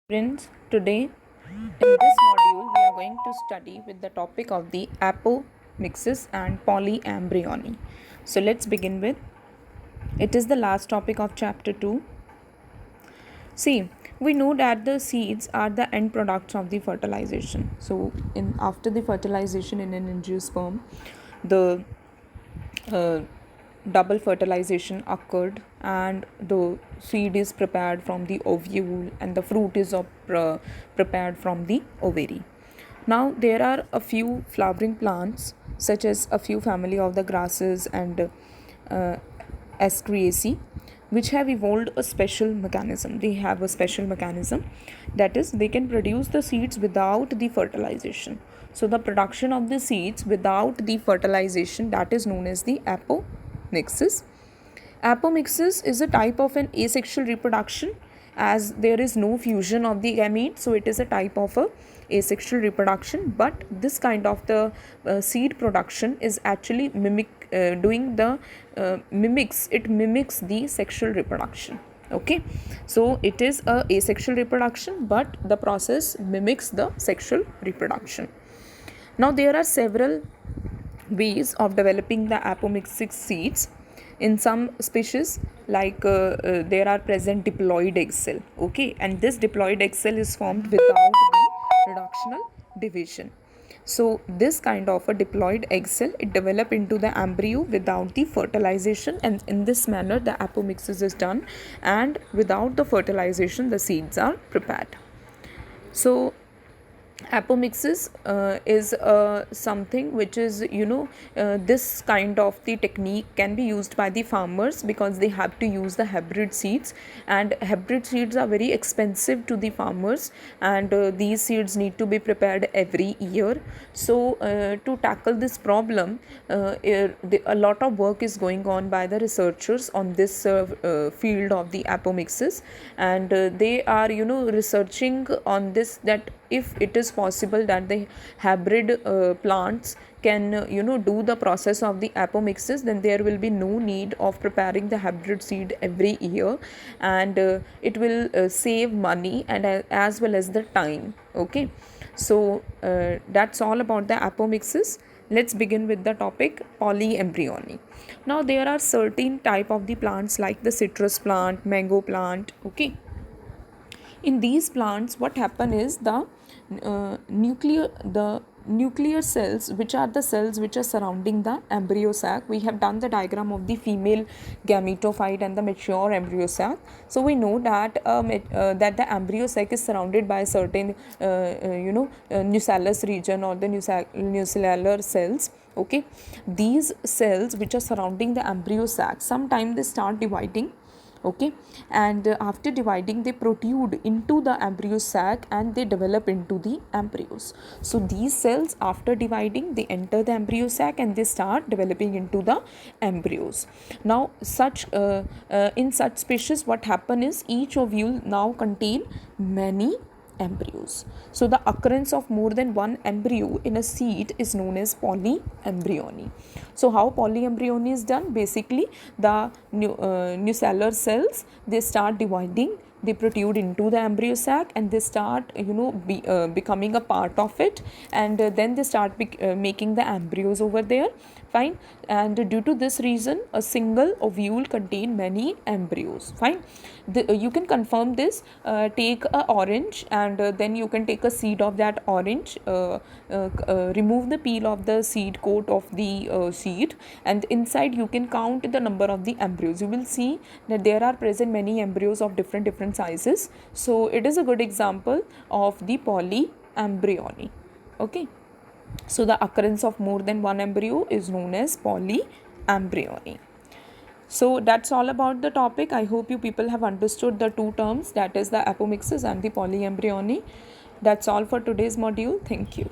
Friends, today in this module we are going to study with the topic of the apomixis and polyembryony. So let's begin with it is the last topic of chapter 2. See, we know that the seeds are the end products of the fertilization. So in after the fertilization in an angiosperm, the uh, double fertilization occurred and the seed is prepared from the ovule and the fruit is prepared from the ovary. Now there are a few flowering plants such as a few family of the grasses and Asteraceae, which have evolved a special mechanism. They have a special mechanism, that is they can produce the seeds without the fertilization. So the production of the seeds without the fertilization, that is known as the apomixis. Apomixis is a type of an asexual reproduction, as there is no fusion of the gametes, so it is a type of a asexual reproduction. But this kind of the seed production is actually mimics the sexual reproduction. Okay, so it is a asexual reproduction, but the process mimics the sexual reproduction. Now there are several ways of developing the apomixis seeds. In some species, like there are present diploid egg cell. Okay, and this diploid egg cell is formed without the reductional division. So this kind of a diploid egg cell, it develop into the embryo without the fertilization, and in this manner the apomixis is done, and without the fertilization the seeds are prepared. So apomixis is something which is this kind of the technique can be used by the farmers because they have to use the hybrid seeds, and hybrid seeds are very expensive to the farmers, and these seeds need to be prepared every year. So to tackle this problem, a lot of work is going on by the researchers on this field of the apomixis, and they are researching on this, that if it is possible that the hybrid plants can do the process of the apomixis, then there will be no need of preparing the hybrid seed every year, and it will save money and as well as the time. Okay, so that's all about the apomixis. Let's begin with the topic polyembryony. Now there are certain type of the plants like the citrus plant, mango plant. Okay, in these plants what happen is the nuclear cells, which are the cells which are surrounding the embryo sac. We have done the diagram of the female gametophyte and the mature embryo sac. So we know that that the embryo sac is surrounded by certain nucellus region or the nucellular cells. Okay, these cells which are surrounding the embryo sac, sometimes they start dividing. Okay, and after dividing they protrude into the embryo sac and they develop into the embryos. So these cells, after dividing, they enter the embryo sac and they start developing into the embryos. Now in such species what happen is each ovule now contain many embryos. So the occurrence of more than one embryo in a seed is known as polyembryony. So how polyembryony is done? Basically the nucellular cells, they start dividing, they protrude into the embryo sac and they start becoming a part of it, and then they start making the embryos over there. Fine, and due to this reason a single ovule contain many embryos. Fine, you can confirm this. Take a orange and then you can take a seed of that orange, remove the peel of the seed coat of the seed, and inside you can count the number of the embryos. You will see that there are present many embryos of different sizes. So it is a good example of the polyembryony. Okay, so the occurrence of more than one embryo is known as polyembryony. So that's all about the topic. I hope you people have understood the two terms, that is the apomixis and the polyembryony. That's all for today's module. Thank you.